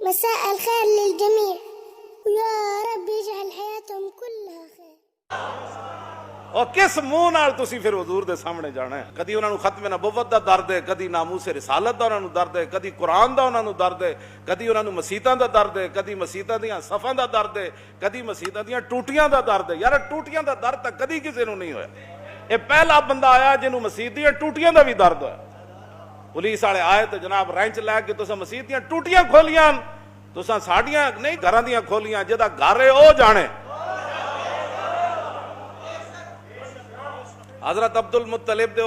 مساء الخير للجميع ويا رب يجعل حياتهم كلها خير. اور کس منہ نال تسی پھر حضور دے سامنے جانا ہے؟ کدی انہاں نو ختم نبوت دا درد ہے، کدی ناموس رسالت دا انہاں نو درد ہے، کدی قرآن دا انہاں نو درد ہے، کدی انہاں نو مسیتاں دا درد ہے، کدی مسیتاں دیاں صفاں دا درد ہے، کدی مسیتاں دیاں ٹوٹیاں دا درد ہے. یار ٹوٹیاں دا درد تک کدی کسی نو نہیں ہویا. یہ پہلا بندہ آیا جنوں مسیت دیاں ٹوٹیاں دا بھی درد ہویا. پولیس والے آئے تو جناب رینچ لے کے تساں مسیت دیاں ٹوٹیاں کھولیاں، تساں ساڈیاں نہیں گھراں دیاں کھولیاں. جدا گھر ہے او جانے. حضرت عبد المطلب دے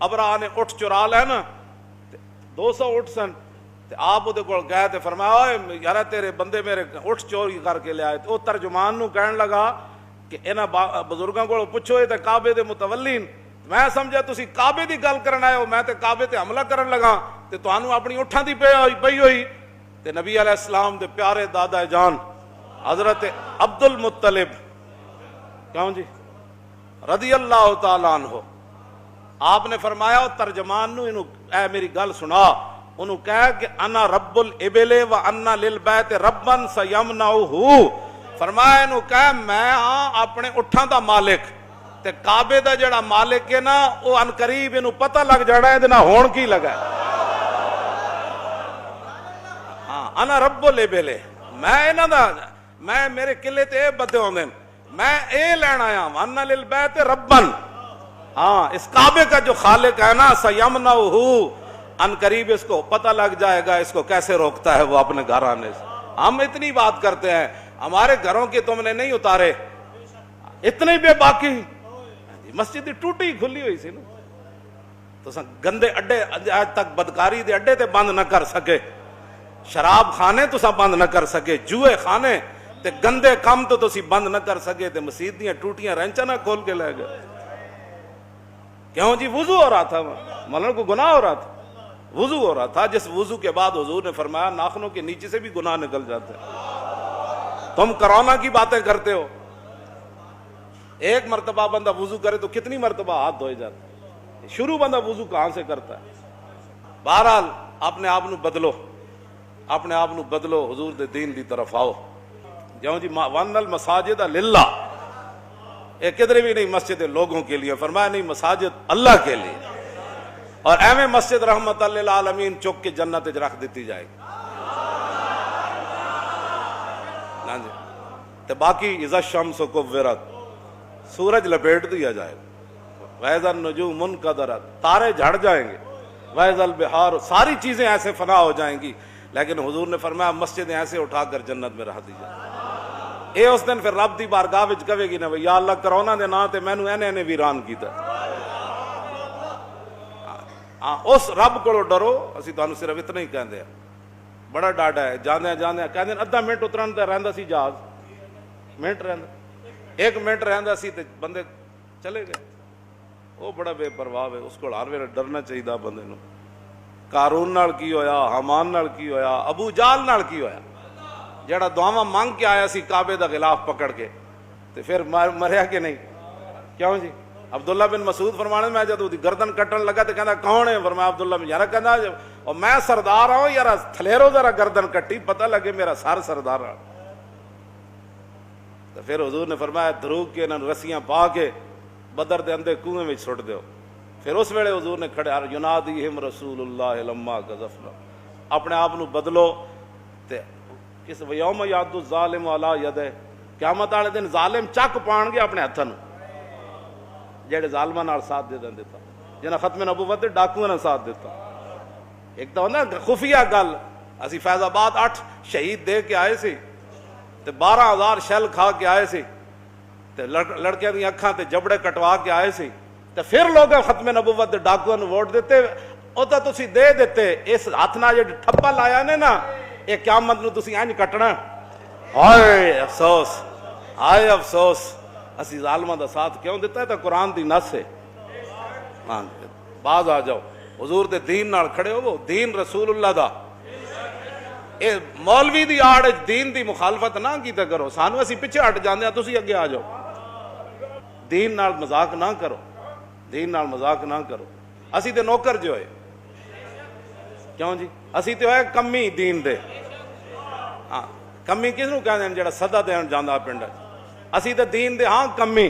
ابرا نے اٹھ چرا لے نا، 200 اٹھ سن. آپ وہ گئے تے فرمایا یار تیرے بندے میرے اٹھ چوری کر کے لے آئے. وہ ترجمان نو کہن لگا کہ انہاں بزرگاں کو پوچھو یہ تے کعبے دے متولین. میں سمجھا تسی کعبے دی گل کرن آئے ہو، میں تے کعبے تے حملہ کرن لگا تے تانوں اپنی اٹھاں دی پئی ہوئی. تے نبی علیہ السلام دے پیارے دادا جان حضرت عبد المطلب کیوں جی رضی اللہ تعالیٰ عنہ، آپ نے فرمایا ترجمان نو انہوں اے میری گل سنا، انہوں کہا کہ انا رب الابل و انا للبیت ربن سیمنعہ. فرمایا انہوں کہا میں ہاں اپنے اٹھاں دا مالک تے کعبے دا جڑا مالک ہے نا وہ ان قریب انہوں پتہ لگ جانا ہے دینا ہون کی لگا ہے. ہاں انا رب الابل، میں انہاں دا میں میرے قلعے تے اے بدے ہوندے میں اے لینا آیا ہوں انا للبیت ربن. ہاں اس کعبے کا جو خالق ہے نا سیمنعہ، ان قریب اس کو پتہ لگ جائے گا اس کو کیسے روکتا ہے وہ اپنے گھر آنے سے. ہم اتنی بات کرتے ہیں ہمارے گھروں کی تم نے نہیں اتارے، اتنے بے باقی. مسجد ٹوٹی کھلی ہوئی سی نا تو گندے اڈے آج تک بدکاری دے اڈے تے بند نہ کر سکے، شراب خانے تو بند نہ کر سکے، جوئے خانے تے گندے کام تو تسی بند نہ کر سکے تے مسجد دیاں ٹوٹیاں رینچا نہ کھول کے لے گئے. کیوں جی وضو ہو رہا تھا، مولانا کو گناہ ہو رہا تھا، وضو ہو رہا تھا جس وضو کے بعد حضور نے فرمایا ناخنوں کے نیچے سے بھی گناہ نکل جاتے ہیں. تم کرونا کی باتیں کرتے ہو. ایک مرتبہ بندہ وضو کرے تو کتنی مرتبہ ہاتھ دھوئے جاتے. شروع بندہ وضو کہاں سے کرتا ہے. بہرحال اپنے آپ نو بدلو، اپنے آپ نو بدلو، حضور دے دین دی طرف آؤ. جاؤں جی وَأَنَّ الْمَسَاجِدَ لِلَّهِ، ایک کدھر بھی نہیں مسجد لوگوں کے لیے، فرمایا نہیں مساجد اللہ کے لیے. اور ایویں مسجد رحمت للعالمین چک کے جنت رکھ دیتی جائے گی. ہاں جی تو باقی اذا الشمس کورت، سورج لپیٹ دیا جائے گا. وَإِذَا النُّجُومُ انْكَدَرَتْ، تارے جھڑ جائیں گے. وَإِذَا الْبِحَارُ، ساری چیزیں ایسے فنا ہو جائیں گی. لیکن حضور نے فرمایا مسجدیں ایسے اٹھا کر جنت میں رکھ دی جائے. اے اس دن پھر رب دی بارگاہ وچ کہے گی نا یا اللہ کرونا دے نا تے مینوں اینے ویران کیتا. اس رب کو ڈرو. اسی تانوں صرف اتنا ہی کہندے ہیں، بڑا ڈاڈا ہے. جاندے جاندے کہندے ادھا منٹ اترن تے رہندا سی جہاز، منٹ رہندا، 1 منٹ رہندا سی تے بندے چلے گئے. وہ بڑا بے پرواہ ہے، اس کو ہر ویلے ڈرنا چاہیے بندے نوں. قارون نال کی ہویا، حامان نال کی ہویا، ابو جال نال کی ہویا، جڑا دعاواں مانگ کے آیا سی کعبے دا غلاف پکڑ کے تے پھر مریا کہ نہیں. کیوں جی عبداللہ بن مسعود فرمانے میں جب گردن کٹن لگا تو کہنا کون ہے؟ فرمایا عبداللہ بن یار کہنا اور میں سردار ہوں یار تھلیرو ذرا گردن کٹی پتہ لگے میرا سر سردار ہے. تو پھر حضور نے فرمایا دھروگ کے انہاں رسیاں پا کے بدر دے اندے کنویں میں چھوڑ دیو. پھر اس ویلے حضور نے کھڑے ینادیہم رسول اللہ لما قذفنا. اپنے آپ نو بدلو. تے کس یوم یاد الظالم علی یدہ، قیامت والے دن ظالم چک پان گے اپنے ہاتھاں نو جڑے ظالماں نال ساتھ دے دیتا، جنہاں ختم نبوت دے ڈاکوؤں نال ساتھ دیتا. ایک تو نا خفیہ گل، اسی فیض آباد 8 شہید دے کے آئے سی تے 12,000 شیل کھا کے آئے سی تے لڑکیاں دی اکھاں تے جبڑے کٹوا کے آئے سی تے پھر لوگ ختم نبوت دے ڈاکوؤں نوں ووٹ دیتے. او تا تسی دے دیتے. اس ہاتھ نال جڑے ٹھپا لایا نے نا یہ قیامت نو تسی انج کٹنا. ہائے افسوس، ہائے افسوس، اسی ظالماں دا ساتھ کیوں دیتا ہے؟ تو قرآن دی نص ہے. ہاں باز آ جاؤ، حضور دے دین نال کھڑے ہو. دین رسول اللہ دا. اے مولوی دی آڑ دین دی مخالفت نہ کیتا کرو. سانو اسی پیچھے ہٹ جاندے ہیں، تسی اگے آ جاؤ. دین نال مذاق نہ کرو، دین نال مذاق نہ کرو. اسی تے نوکر جو ہے، کیوں جی اسی تے ہوئے کمی دین دے. ਹਾਂ ਕਮੀ ਕਿਸ ਨੂੰ ਕਹਿੰਦੇ ਨੇ ਜਿਹੜਾ ਸਦਾ ਦੇਣ ਜਾਂਦਾ ਪਿੰਡ 'ਚ। ਅਸੀਂ ਤਾਂ ਦੀਨ ਦੇ ਹਾਂ ਕਮੀ